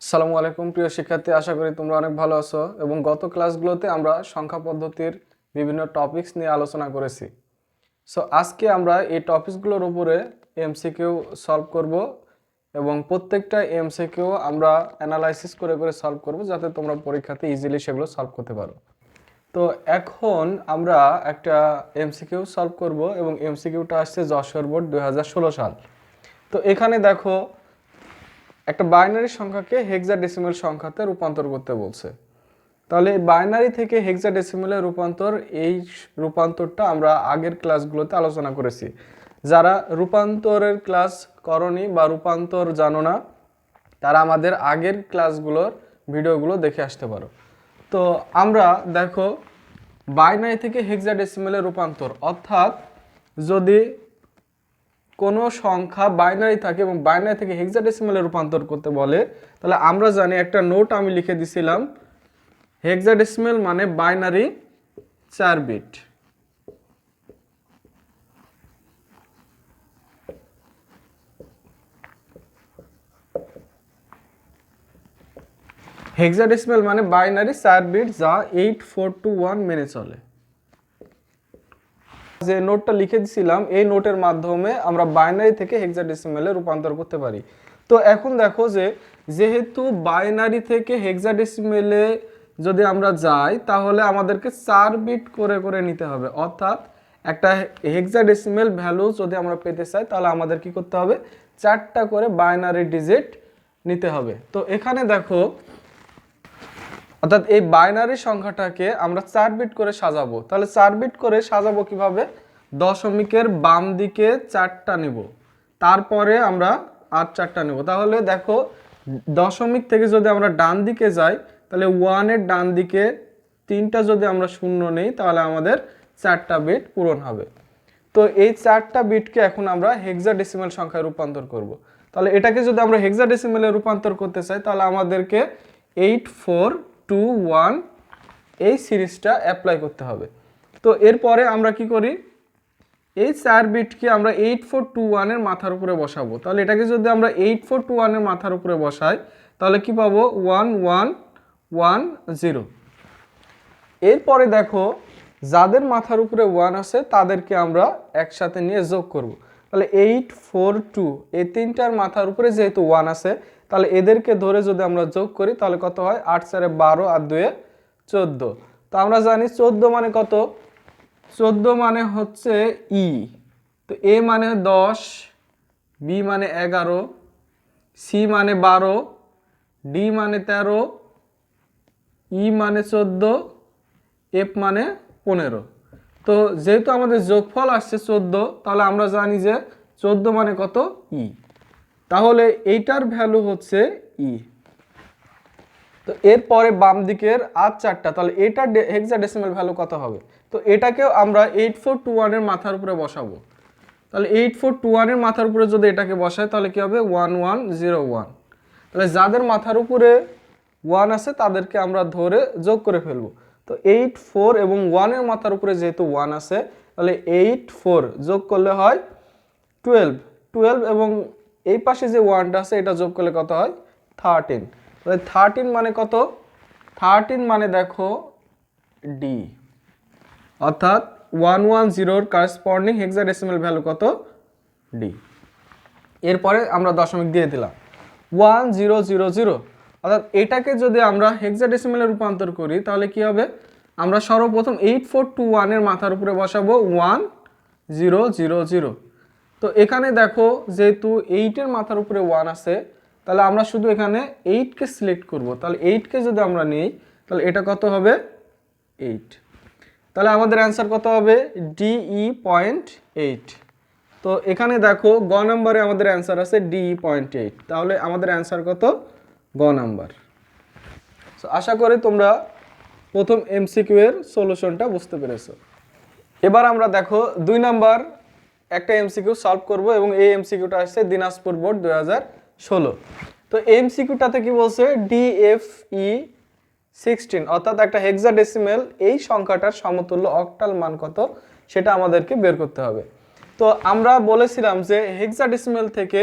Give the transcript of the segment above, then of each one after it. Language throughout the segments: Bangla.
আসসালামু আলাইকুম প্রিয় শিক্ষার্থী, আশা করি তোমরা অনেক ভালো আছো এবং গত ক্লাসগুলোতে আমরা সংখ্যা পদ্ধতির বিভিন্ন টপিকস নিয়ে আলোচনা করেছি। সো আজকে আমরা এই টপিকসগুলোর উপরে এমসিকিউ সলভ করব এবং প্রত্যেকটা এমসিকিউ আমরা অ্যানালাইসিস করে করে সলভ করব যাতে তোমরা পরীক্ষাতে ইজিলি সেগুলো সলভ করতে পারো। তো এখন আমরা একটা এমসিকিউ সলভ করব এবং এমসিকিউটা আসছে যশোর বোর্ড 2016 সাল। তো এখানে দেখো একটা বাইনারি সংখ্যাকে হেক্সাডেসিমাল সংখ্যাতে রূপান্তর করতে বলছে। তাহলে বাইনারি থেকে হেক্সাডেসিমালে রূপান্তর, এই রূপান্তরটা আমরা আগের ক্লাসগুলোতে আলোচনা করেছি। যারা রূপান্তরের ক্লাস করনি বা রূপান্তর জানো না তারা আমাদের আগের ক্লাসগুলোর ভিডিওগুলো দেখে আসতে পারো। তো আমরা দেখো বাইনারি থেকে হেক্সাডেসিমালে রূপান্তর, অর্থাৎ যদি কোনো সংখ্যা বাইনারি থাকে এবং বাইনারি থেকে হেক্সাডেসিমালে রূপান্তর করতে বলে, তাহলে আমরা জানি, একটা নোট আমি লিখে দিছিলাম, হেক্সাডেসিমাল মানে বাইনারি 4 বিট। হেক্সাডেসিমাল মানে বাইনারি 4 বিট যা 8421 মেনে চলে। যে নোটটা লিখে দিছিলাম এই নোটের মাধ্যমে আমরা বাইনারি থেকে হেক্সাডেসিমালে রূপান্তর করতে পারি। তো এখন দেখো যে যেহেতু বাইনারি থেকে হেক্সাডেসিমালে যদি আমরা যাই তাহলে আমাদেরকে 4 বিট করে করে নিতে হবে, অর্থাৎ একটা হেক্সাডেসিমাল ভ্যালু যদি আমরা পেতে চাই তাহলে আমাদের কি করতে হবে, 4টা করে বাইনারি ডিজিট নিতে হবে। তো এখানে দেখো, অর্থাৎ এই বাইনারি সংখ্যাটাকে আমরা 4 বিট করে সাজাবো। তাহলে 4 বিট করে সাজাবো কিভাবে, দশমিকের বাম দিকে 4টা নিব, তারপরে আমরা আর 4টা নিব। তাহলে দেখো দশমিক থেকে যদি আমরা ডান দিকে যাই তাহলে 1 এর ডান দিকে 3টা যদি আমরা শূন্য নেই তাহলে আমাদের 4টা বিট পূরণ হবে। তো এই 4টা বিটকে এখন আমরা হেক্সাডেসিমাল সংখ্যায় রূপান্তর করব। তাহলে এটাকে যদি আমরা হেক্সাডেসিমালে রূপান্তর করতে চাই তাহলে আমাদেরকে 8421 এই সিরিজটা অ্যাপ্লাই করতে হবে। তো এরপরে আমরা কি করি, এই 4 বিটকে আমরা 8421 এর মাথার উপরে বসাবো। তাহলে এটাকে যদি আমরা 8421 এর মাথার উপরে বসাই তাহলে কি পাবো, 1110। এরপরে দেখো যাদের মাথার উপরে 1 আছে তাদেরকে আমরা একসাথে নিয়ে যোগ করব। তাহলে 842 এই তিনটার মাথার উপরে যেহেতু 1 আছে তাহলে এদেরকে ধরে যদি আমরা যোগ করি তাহলে কত হয়, 8 4 12 আর 2 14। তো আমরা জানি 14 মানে কত, 14 মানে হচ্ছে ই। তো এ মানে 10, বি মানে 11, সি মানে 12, ডি মানে 13, ই মানে 14, এফ মানে 15। তো যেহেতু আমাদের যোগফল আসছে 14, তাহলে আমরা জানি যে 14 মানে কত, ই। তাহলে এইটার ভ্যালু হচ্ছে ই। তো এরপরে বাম দিকের আর 4টা, তাহলে এটার হেক্সাডেসিমাল ভ্যালু কত হবে, তো এটাকেও আমরা 8421 এর মাথার উপরে বসাবো। তাহলে 8421 এর মাথার উপরে যদি এটাকে বসাই তাহলে কি হবে, 1101। তাহলে যাদের মাথার উপরে 1 আছে তাদেরকে আমরা ধরে যোগ করে ফেলবো। তো 84 এবং 1 এর মাথার উপরে যেহেতু 1 আছে তাহলে 84 যোগ করলে হয় 12 এবং এই পাশে যে 1টা আছে এটা যোগ করলে কত হয়, 13। তাহলে 13 মানে কত, 13 মানে দেখো ডি, অর্থাৎ 110 কারেসপন্ডিং হেক্সাডেসিমাল ভ্যালু কত, ডি। এরপরে আমরা দশমিক দিয়ে দিলাম 1000, অর্থাৎ এটাকে যদি আমরা হেক্সাডেসিমালে রূপান্তর করি তাহলে কি হবে, আমরা সর্বপ্রথম 8421 এর মাথার উপরে বসাবো 1000। তো এখানে দেখো যেহেতু 8 এর মাথার উপরে 1 আছে তাহলে আমরা শুধু এখানে 8 কে সিলেক্ট করব। তাহলে 8 কে যদি আমরা নেই তাহলে এটা কত হবে, 8। তাহলে আমাদের অ্যান্সার কত হবে, DE.8। তো এখানে দেখো গ নম্বরে আমাদের অ্যান্সার আছে DE.8। তাহলে আমাদের অ্যান্সার কত, গ নাম্বার। সো আশা করি তোমরা প্রথম এমসিকিউ এর সলিউশনটা বুঝতে পেরেছো। এবার আমরা দেখো 2 নাম্বার একটা এমসিকিউ সলভ করব এবং এই এমসিকিউটা আসছে দিনাজপুর বোর্ড 2016। তো এমসিকিউটাতে কি বলছে, DFE 16, অর্থাৎ একটা হেক্সাডেসিমাল এই সংখ্যাটার সমতুল্য অক্টাল মান কত সেটা আমাদেরকে বের করতে হবে। তো আমরা বলেছিলাম যে হেক্সাডেসিমাল থেকে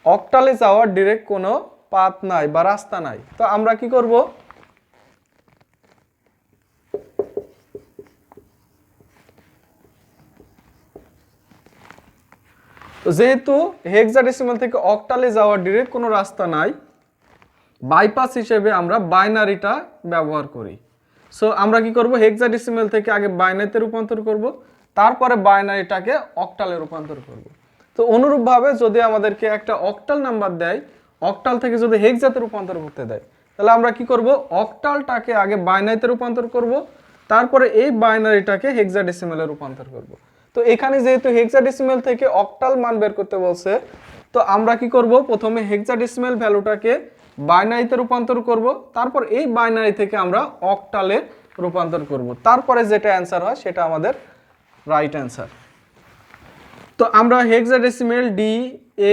অক্টালে যাওয়ার ডিরেক্ট কোনো পাথ নাই বা রাস্তা নাই। তো আমরা কি করব, তো যেহেতু হেক্সাডেসিমাল থেকে অক্টালে যাওয়ার ডিরেক্ট কোনো রাস্তা নাই, বাইপাস হিসেবে আমরা বাইনারিটা ব্যবহার করি। সো আমরা কি করব, হেক্সাডেসিমাল থেকে আগে বাইনারিতে রূপান্তর করব, তারপরে বাইনারিটাকে অক্টালে রূপান্তর করব। তো অনুরূপভাবে যদি আমাদেরকে একটা অক্টাল নাম্বার দেয়, অক্টাল থেকে যদি হেক্সাতে রূপান্তর করতে দেয়, তাহলে আমরা কি করব, অক্টালটাকে আগে বাইনারিতে রূপান্তর করব, তারপরে এই বাইনারিটাকে হেক্সাডেসিমালে রূপান্তর করব। তো এখানে যেহেতু হেক্সাডেসিমাল থেকে অক্টাল মান বের করতে বলছে, তো আমরা কি করব, প্রথমে হেক্সাডেসিমাল ভ্যালুটাকে বাইনারিতে রূপান্তর করব, তারপর এই বাইনারি থেকে আমরা অক্টালে রূপান্তর করব, তারপরে যেটা অ্যান্সার হয় সেটা আমাদের রাইট অ্যান্সার। তো আমরা হেক্সাডেসিমাল ডি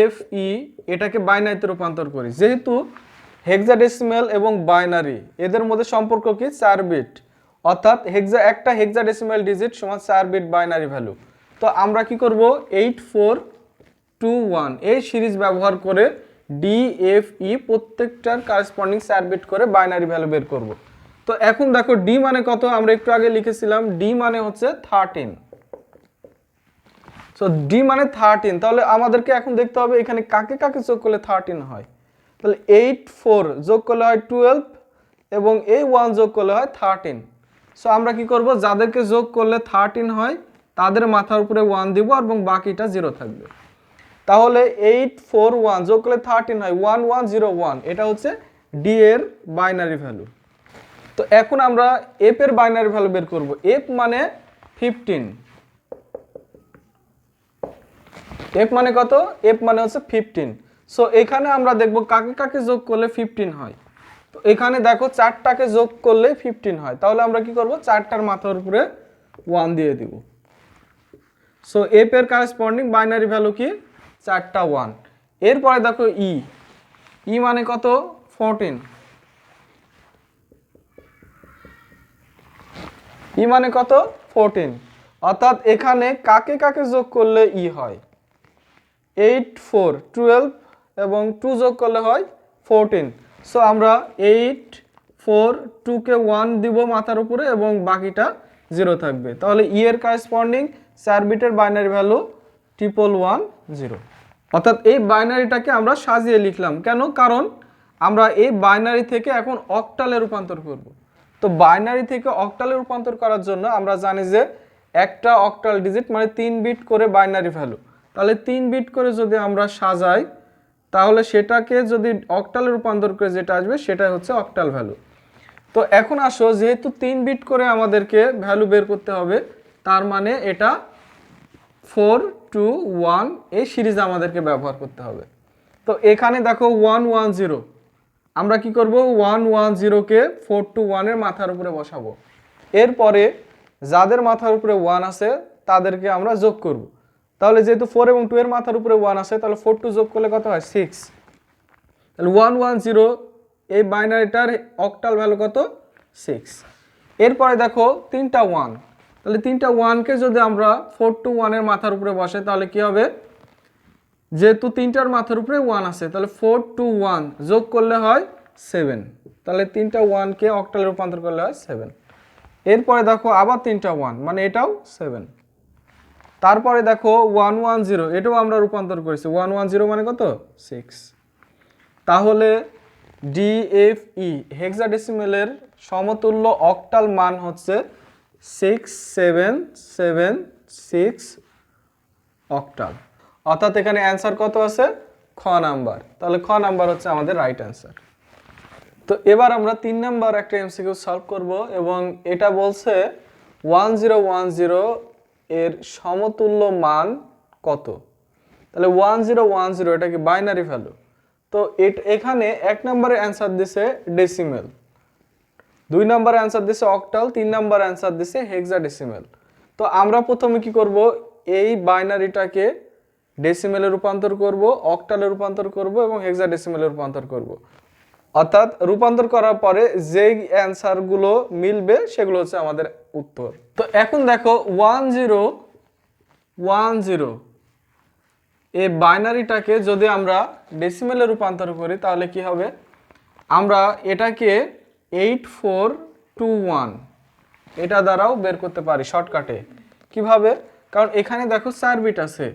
এফ ই এটাকে বাইনারিতে রূপান্তর করি। যেহেতু হেক্সাডেসিমাল এবং বাইনারি এদের মধ্যে সম্পর্ক কি, 4 বিট, অর্থাৎ একটা হেক্সাডেসিমাল ডিজিট সমান 4 বিট বাইনারি ভ্যালু। তো আমরা কি করব, 8421 এই সিরিজ ব্যবহার করে ডি এফ ই প্রত্যেকটার কারেসপন্ডিং 4 বিট করে বাইনারি ভ্যালু বের করব। তো এখন দেখো ডি মানে কত, আমরা একটু আগে লিখেছিলাম ডি মানে হচ্ছে 13। সো ডি মানে 13, তাহলে আমাদেরকে এখন দেখতে হবে এখানে কাকে কাকে যোগ করলে 13 হয়। তাহলে 8 4 যোগ করলে হয় 12 এবং এই 1 যোগ করলে হয় 13। সো আমরা কি করব, যাদেরকে যোগ করলে 13 হয় তাদের মাথার উপরে 1 দিব এবং বাকিটা 0 থাকবে। তাহলে 8 4 1 যোগ করলে 13 হয়, 1101, এটা হচ্ছে ডি এর বাইনারি ভ্যালু। তো এখন আমরা এফ এর বাইনারি ভ্যালু বের করব। এফ মানে 15, এফ মানে কত, এফ মানে হচ্ছে 15। সো এখানে আমরা দেখব কাকে কাকে যোগ করলে 15 হয়। তো এখানে দেখো 4টাকে যোগ করলে 15 হয়, তাহলে আমরা কি করব, 4টার মাথার উপরে 1 দিয়ে দিব। সো এফ এর কারেসপন্ডিং বাইনারি ভ্যালু কি, 4টা 1। এরপরে দেখো ই, ই মানে কত, 14, ই মানে কত, 14, অর্থাৎ এখানে কাকে কাকে যোগ করলে ই হয়, 8 4 12 এবং 2 যোগ করলে হয় 14। সো আমরা 8 4 2 কে 1 দিব মাথার উপরে এবং বাকিটা 0 থাকবে। তাহলে ই এর কারেসপন্ডিং 4 বিটের বাইনারি ভ্যালু 1110। অর্থাৎ এই বাইনারিটাকে আমরা সাজিয়ে লিখলাম কেন, কারণ আমরা এই বাইনারি থেকে এখন অক্টালে রূপান্তর করব। তো বাইনারি থেকে অক্টালে রূপান্তর করার জন্য আমরা জানি যে একটা অক্টাল ডিজিট মানে 3 বিট করে বাইনারি ভ্যালু। তাহলে 3 বিট করে যদি আমরা সাজাই, তাহলে সেটাকে যদি অক্টালে রূপান্তর করে যেটা আসবে সেটাই হচ্ছে অক্টাল ভ্যালু। তো এখন আসো, যেহেতু 3 বিট করে আমাদেরকে ভ্যালু বের করতে হবে, তার মানে এটা 4 2 1 এই সিরিজ আমাদেরকে ব্যবহার করতে হবে। তো এখানে দেখো 110, আমরা কি করব, 110কে 4 2 1 এর মাথার উপরে বসাবো। এরপরে যাদের মাথার উপরে 1 আছে তাদেরকে আমরা যোগ করব। তাহলে যেহেতু 4 এবং 2 এর মাথার উপরে 1 আছে, তাহলে 4 2 যোগ করলে কত হয়, 6। তাহলে 110 এই বাইনারিটার অক্টাল ভ্যালু কত, 6। এরপরে দেখো 3টা 1, তাহলে 3টা 1কে যদি আমরা 4 2 1 এর মাথার উপরে বসাই তাহলে কি হবে, যেহেতু 3টার মাথার উপরে 1 আছে, তাহলে 4 2 1 যোগ করলে হয় 7। তাহলে 3টা 1কে অক্টালে রূপান্তর করলে হয় 7। এরপরে দেখো আবার 3টা 1 মানে এটাও 7। তারপরে দেখো 110, এটাও আমরা রূপান্তর করেছি, 110 মানে কত, 6। তাহলে ডিএফই হেক্সাডেসিমেলের সমতুল্য অক্টাল মান হচ্ছে 6776 অক্টাল। অর্থাৎ এখানে অ্যান্সার কত আছে, খ নাম্বার। তাহলে খ নাম্বার হচ্ছে আমাদের রাইট অ্যান্সার। তো এবার আমরা 3 নাম্বার একটা এমসিকিউ সলভ করব এবং এটা বলছে 1010 এর সমতুল্য মান কত। তাহলে 1010 এটা কি বাইনারি ভ্যালু। তো এখানে 1 নম্বরে অ্যান্সার দিছে ডেসিমেল, 2 নম্বরে অ্যান্সার দিছে অক্টাল, 3 নম্বরে অ্যান্সার দিছে হেক্সাডেসিমেল। তো আমরা প্রথমে কি করব, এই বাইনারিটাকে ডেসিমেলে রূপান্তর করব, অক্টালে রূপান্তর করব এবং হেক্সাডেসিমেলে রূপান্তর করব। অর্থাৎ রূপান্তর করার পরে যেই অ্যান্সারগুলো মিলবে সেগুলো হচ্ছে আমাদের উত্তর। তো এখন দেখো 1010 এই বাইনারিটাকে যদি আমরা ডেসিমেলে রূপান্তর করি তাহলে কি হবে, আমরা এটাকে 8421 এটা দ্বারাও বের করতে পারি শর্টকাটে। কিভাবে? কারণ এখানে দেখো 4 বিট আছে,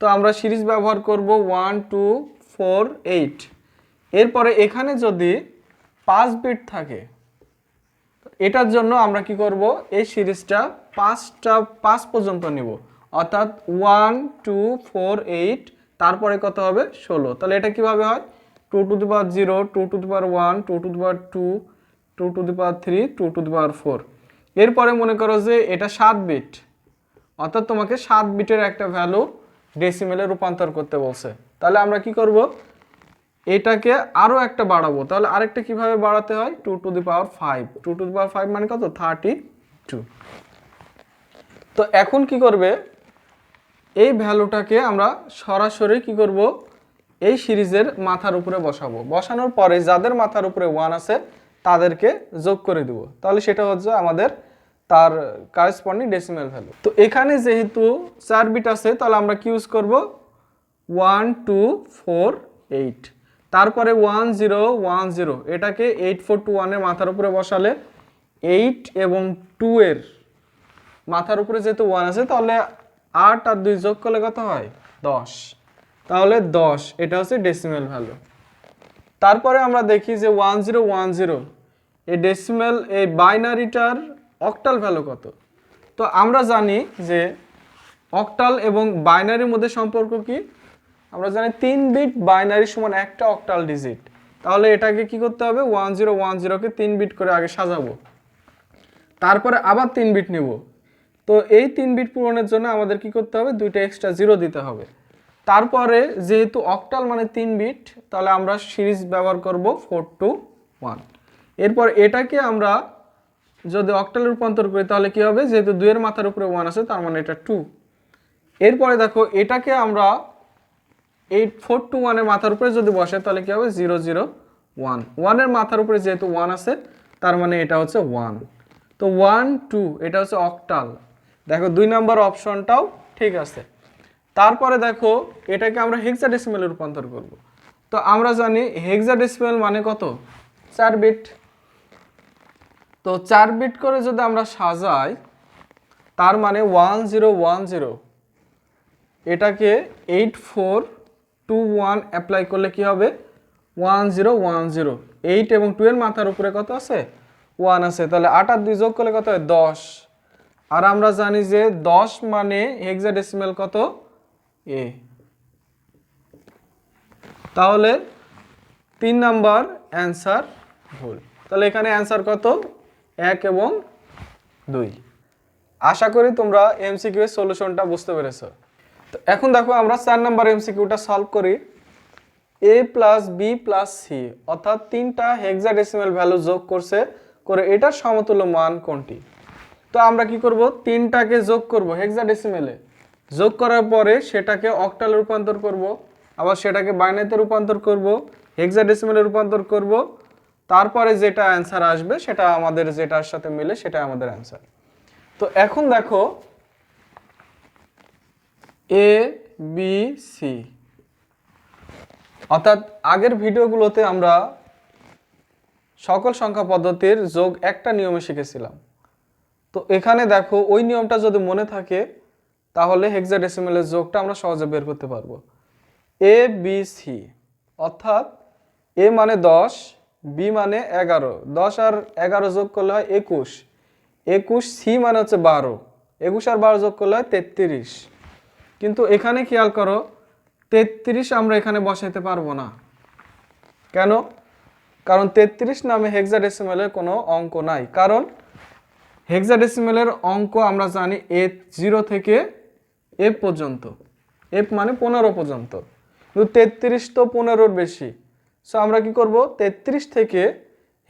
তো আমরা সিরিজ ব্যবহার করব 1 2 4 8। এরপরে এখানে যদি 5 বিট থাকে, এটার জন্য আমরা কি করব, এই সিরিজটা 5 পর্যন্ত নিব, অর্থাৎ 1 2 4 8, তারপরে কত হবে 16। তাহলে এটা কিভাবে হয়, 2 to the power 0 2 to the power 1 2 to the power 2 2 to the power 3 2 to the power 4। এরপরে মনে করো যে এটা 7 বিট, অর্থাৎ তোমাকে 7 বিটের একটা ভ্যালু ডেসিমেলে রূপান্তর করতে বলছে। তাহলে আমরা কি করব, এটাকে আরো একটা বাড়াবো। তাহলে আরেকটা কিভাবে বাড়াতে হয়, 2 to the power 5 2 to the পাওয়ার 5 মানে কত 32। তো এখন কি করবে, এই ভ্যালুটাকে আমরা সরাসরি কি করব, এই সিরিজের মাথার উপরে বসাবো। বসানোর পরে যাদের মাথার উপরে 1 আছে তাদেরকে যোগ করে দিব, তাহলে সেটা হচ্ছে আমাদের তার কারেসপন্ডিং ডেসিমেল ভ্যালু। তো এখানে যেহেতু 4 বিট আছে তাহলে আমরা কি ইউজ করব, 1 2 4 8, তারপরে 1 0 1 0, এটাকে 8421 এর মাথার উপরে বসালে 8 এবং 2 এর মাথার উপরে যেহেতু 1 আছে তাহলে 8 আর 2 যোগ করলে কত হয় 10, তাহলে 10 এটা হচ্ছে ডেসিমেল ভ্যালু। তারপরে আমরা দেখি যে 1010 এই ডেসিমেল এই বাইনারিটার অক্টাল ভ্যালু কত। তো আমরা জানি যে অক্টাল এবং বাইনারির মধ্যে সম্পর্ক কি, আমরা জানি 3 বিট বাইনারি সমান একটা অক্টাল ডিজিট। তাহলে এটাকে কি করতে হবে, 1010কে 3 বিট করে আগে সাজাবো, তারপরে আবার 3 বিট নেব। তো এই 3 বিট পূরণের জন্য আমাদের কি করতে হবে, দুইটা এক্সট্রা জিরো দিতে হবে। তারপরে যেহেতু অক্টাল মানে 3 বিট, তাহলে আমরা সিরিজ ব্যবহার করব 4 to 1। এরপর এটাকে আমরা যদি অক্টালে রূপান্তর করি তাহলে কি হবে, যেহেতু 2 এর মাথার উপরে 1 আছে তার মানে এটা 2। এরপরে দেখো এটাকে আমরা 8421 এর মাথার উপরে যদি বসে তাহলে কি হবে 001, 1 এর মাথার উপরে যেহেতু 1 আছে তার মানে এটা হচ্ছে 1। তো 1 2 এটা হচ্ছে অক্টাল। দেখো 2 নম্বর অপশনটাও ঠিক আছে। তারপরে দেখো এটাকে আমরা হেক্সাডেসিমেলে রূপান্তর করব। তো আমরা জানি হেক্সাডেসিমেল মানে কত, 4 বিট। তো 4 বিট করে যদি আমরা সাজাই তার মানে 1010, এটাকে 8421 অ্যাপ্লাই করলে কি হবে 1010, 8 এবং 2 এর মাথার উপরে কত আছে 1 আছে, তাহলে 8 আর 2 যোগ করলে কত হয় 10। আর আমরা জানি যে 10 মানে হেক্সাডেসিমেল কত এ। তাহলে 3 নাম্বার অ্যান্সার ভুল। তাহলে এখানে অ্যান্সার কত 1 এবং 2। আশা করি তোমরা এমসিকিউ এর সলিউশনটা বুঝতে পেরেছো। তো এখন দেখো আমরা 4 নাম্বার এমসিকিউটা সলভ করি। a plus B plus C, অর্থাৎ 3টা হেক্সাডেসিমেল ভ্যালু যোগ করে এটার সমতুল্য মান কোনটি। তো আমরা কি করব, 3টাকে যোগ করব হেক্সাডেসিমেলে, যোগ করার পরে সেটাকে অক্টালে রূপান্তর করব, আবার সেটাকে বাইনারিতে রূপান্তর করব, হেক্সাডেসিমেলে রূপান্তর করব, তারপরে যেটা অ্যান্সার আসবে সেটা আমাদের যেটার সাথে মিলে সেটা আমাদের অ্যান্সার। তো এখন দেখো এ বি সি, অর্থাৎ আগের ভিডিওগুলোতে আমরা সকল সংখ্যা পদ্ধতির যোগ একটা নিয়মে শিখেছিলাম। তো এখানে দেখো ওই নিয়মটা যদি মনে থাকে তাহলে হেক্সাডেসিমেলের যোগটা আমরা সহজে বের করতে পারবো। এ বি সি, অর্থাৎ এ মানে 10, বি মানে 11, 10 আর 11 যোগ করলে হয় 21, 21, সি মানে হচ্ছে 12, 21 আর 12 যোগ করলে হয় 33। কিন্তু এখানে খেয়াল করো 33 আমরা এখানে বসাইতে পারবো না। কেন? কারণ 33 নামে হেক্সাডেসিমেলের কোনো অঙ্ক নাই। কারণ হেক্সাডেসিমেলের অঙ্ক আমরা জানি F0 থেকে F পর্যন্ত, F মানে 15 পর্যন্ত, কিন্তু 33 তো 15-র বেশি। সো আমরা কি করব, 33 থেকে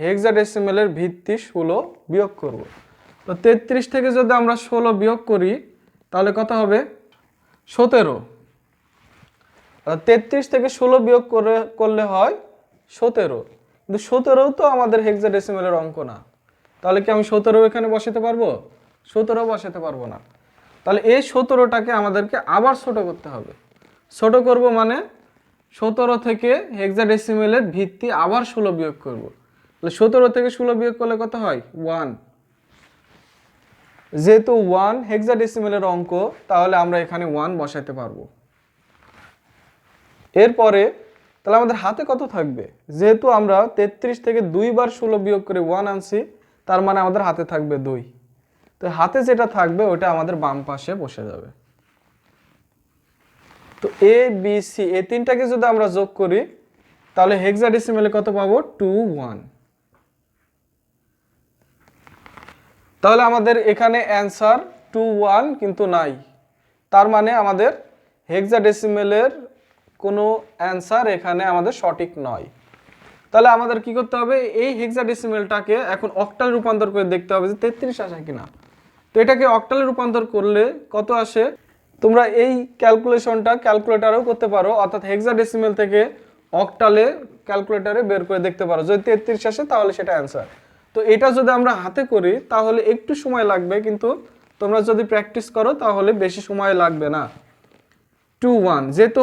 হেক্সাডেসিমেলের ভিত্তি 16 বিয়োগ করব। তো 33 থেকে যদি আমরা 16 বিয়োগ করি তাহলে কত হবে 17। 33 থেকে 16 বিয়োগ করলে হয় 17, কিন্তু 17ও তো আমাদের হেক্সাডেসিমেলের অঙ্ক না। তাহলে কি আমি 17 এখানে বসাতে পারবো? 17 বসাতে পারবো না। তাহলে এই 17টাকে আমাদেরকে আবার ছোট করতে হবে। ছোট করব মানে 17 থেকে হেক্সাডেসিমেলের ভিত্তি আবার 16 বিয়োগ করব। তাহলে 17 থেকে 16 বিয়োগ করলে কত হয় 1। যেহেতু 1 হেক্সাডেসিমেলের অঙ্ক, তাহলে আমরা এখানে 1 বসাতে পারবো। এরপরে তাহলে আমাদের হাতে কত থাকবে? যেহেতু আমরা 33 থেকে 2 বার 16 বিয়োগ করে 1 আনছি, তার মানে আমাদের হাতে থাকবে 2। তো হাতে যেটা থাকবে ওটা আমাদের বাম পাশে বসে যাবে। তো এ বি সি এই তিনটাকে যদি আমরা যোগ করি তাহলে হেক্সাডেসিমেলে কত পাবো 21। তাহলে আমাদের এখানে অ্যান্সার 21 কিন্তু নাই, তার মানে আমাদের হেক্সাডেসিমেলের কোনো অ্যান্সার এখানে আমাদের সঠিক নয়। তাহলে আমাদের কি করতে হবে, এই হেক্সাডেসিমেলটাকে এখন অক্টালে রূপান্তর করে দেখতে হবে যে 33 আসে কিনা। তো এটাকে অক্টালে রূপান্তর করলে কত আসে, তোমরা এই ক্যালকুলেশনটা ক্যালকুলেটরেও করতে পারো, অর্থাৎ হেক্সাডেসিমেল থেকে অক্টালে ক্যালকুলেটরে বের করে দেখতে পারো। যদি 33 আসে তাহলে সেটা অ্যান্সার। তো এটা যদি আমরা হাতে করি তাহলে একটু সময় লাগবে, কিন্তু তোমরা যদি প্র্যাকটিস করো তাহলে বেশি সময় লাগবে না। 21 যেহেতু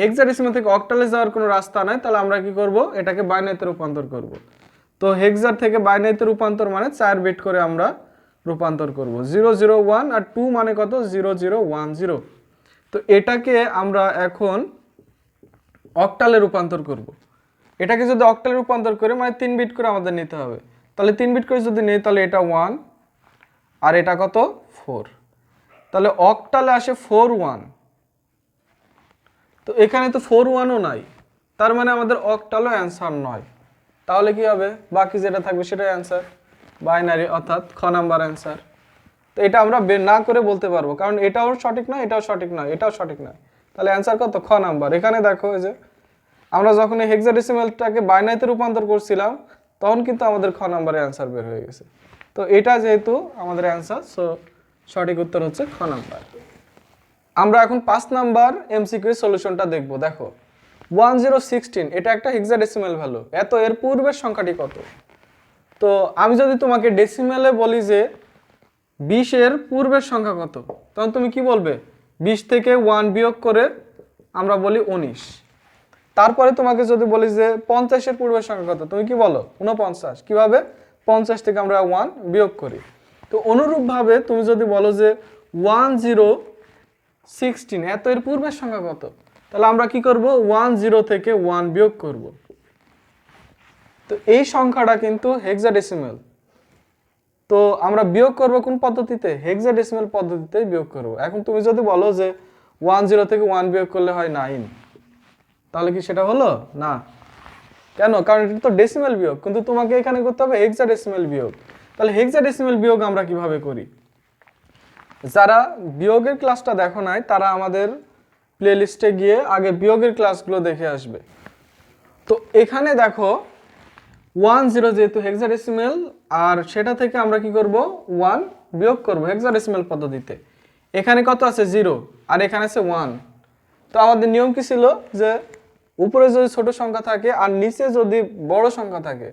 হেক্সাডেসিমেল থেকে অক্টালে যাওয়ার কোনো রাস্তা নাই, তাহলে আমরা কি করব, এটাকে বাইনারিতে রূপান্তর করব। তো হেক্সার থেকে বাইনারিতে রূপান্তর মানে 4 বিট করে আমরা রূপান্তর করব। 001 আর 2 মানে কত 0010। তো এটাকে আমরা এখন অক্টালে রূপান্তর করব। এটাকে যদি অক্টালে রূপান্তর করে মানে 3 বিট করে আমাদের নিতে হবে। তাহলে 3 বিট করে যদি নেই তাহলে এটা 1 আর এটা কত 4। তাহলে অক্টালে আসে 41। তো এখানে তো 41ও নাই, তার মানে আমাদের অক্টালও অ্যান্সার নয়। তাহলে কি হবে, বাকি যেটা থাকবে সেটাই অ্যান্সার, বাইনারি অর্থাৎ খ নাম্বার অ্যান্সার। তো এটা আমরা বের না করে বলতে পারবো, কারণ এটাও সঠিক নয়, এটাও সঠিক নয়, এটাও সঠিক নয়। তাহলে অ্যান্সার কত খ নাম্বার। এখানে দেখো এই যে আমরা যখন এই হেক্সাডেসিমেলটাকে বাইনারিতে রূপান্তর করছিলাম তখন কিন্তু আমাদের খ নাম্বারে অ্যান্সার বের হয়ে গেছে। তো এটা যেহেতু আমাদের অ্যান্সার, সো সঠিক উত্তর হচ্ছে খ নাম্বার। আমরা এখন 5 নাম্বার এমসিকিউ সলিউশনটা দেখব। দেখো 1016 এটা একটা হেক্সাডেসিমেল ভ্যালু, এত এর পূর্বের সংখ্যাটি কত? তো আমি যদি তোমাকে ডেসিমেলে বলি যে 20 এর পূর্বের সংখ্যা কত, তখন তুমি কি বলবে? 20 থেকে 1 বিয়োগ করে আমরা বলি 19। তারপরে তোমাকে যদি বলি যে 50 এর পূর্বের সংখ্যা কত, তুমি কি বলো? 49। কিভাবে? 50 থেকে আমরা 1 বিয়োগ করি। তো অনুরূপভাবে তুমি যদি বলো যে 1016 এত এর পূর্বের সংখ্যা কত, তাহলে আমরা কি করব? 10 থেকে 1 বিয়োগ করব। তো এই সংখ্যাটা কিন্তু হেক্সাডেসিমেল। তো আমরা বিয়োগ করব কোন পদ্ধতিতে? হেক্সাডেসিমেল পদ্ধতিতেই বিয়োগ করব। এখন তুমি যদি বলো যে 10 থেকে 1 বিয়োগ করলে হয় 9, তাহলে কি সেটা হলো না? কেন? কারণ এটা তো ডেসিমেল বিয়োগ, কিন্তু তোমাকে এখানে করতে হবে হেক্সাডেসিমেল বিয়োগ। তাহলে হেক্সাডেসিমেল বিয়োগ আমরা কিভাবে করি? যারা বিয়োগের ক্লাসটা দেখো নাই তারা আমাদের প্লেলিস্টে গিয়ে আগে বিয়োগের ক্লাসগুলো দেখে আসবে। তো এখানে দেখো 10 যেহেতু হেক্সাডেসিমেল, আর সেটা থেকে আমরা কি করব? 1 বিয়োগ করব হেক্সাডেসিমেল পদ্ধতিতে। এখানে কত আছে 0 আর এখানে আছে 1। তো আমাদের নিয়ম কি ছিল যে উপরে যদি ছোট সংখ্যা থাকে আর নিচে যদি বড় সংখ্যা থাকে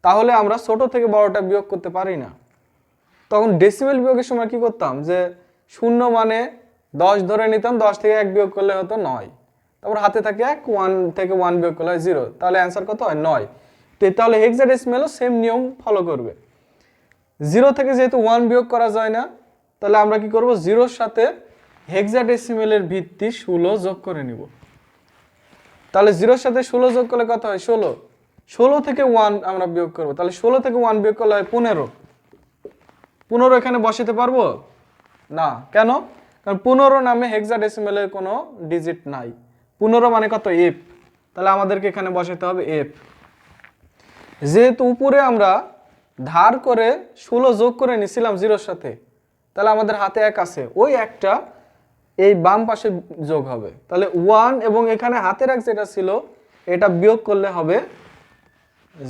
তাহলে আমরা ছোট থেকে বড়টা বিয়োগ করতে পারি না। তখন ডেসিমেল বিয়োগের সময় কি করতাম যে 0 মানে 10 ধরে নিতাম, 10 থেকে 1 বিয়োগ করলে হতো 9, তারপর হাতে থাকে 1, 1 থেকে 1 বিয়োগ করলে হয় 0, তাহলে অ্যান্সার কত হয় 9। তো তাহলে হেক্সাডেসিমেলও সেম নিয়ম ফলো করবে। 0 থেকে যেহেতু 1 বিয়োগ করা যায় না, তাহলে আমরা কি করব? 0 এর সাথে হেক্সাডেসিমেলের ভিত্তি 16 যোগ করে নিব। তাহলে 0 এর সাথে 16 যোগ করলে কত হয় 16। 16 থেকে 1 আমরা বিয়োগ করব, তাহলে 16 থেকে 1 বিয়োগ করলে হয় 15। 15 এখানে বসাতে পারবো না, কেন? কারণ 15 নামে হেক্সাডেসিমেলের কোনো ডিজিট নাই। 15 মানে কত এফ, তাহলে আমাদেরকে এখানে বসাতে হবে এফ। যেহেতু উপরে আমরা ধার করে 16 যোগ করে নিছিলাম 0 এর সাথে, তাহলে আমাদের হাতে 1 আছে, ওই একটা এই বাম পাশে যোগ হবে। তাহলে 1 এবং এখানে হাতের 1 যেটা ছিল এটা বিয়োগ করলে হবে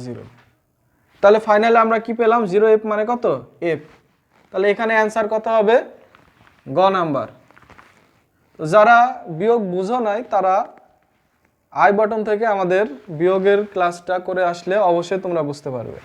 0। তাহলে ফাইনালি আমরা কি পেলাম? 0f মানে কত এফ। তাহলে এখানে অ্যান্সার কত হবে? গ নাম্বার। তো যারা বিয়োগ বুঝো নাই তারা আই বাটন থেকে আমাদের বিয়োগের ক্লাসটা করে আসলে অবশ্যই তোমরা বুঝতে পারবে।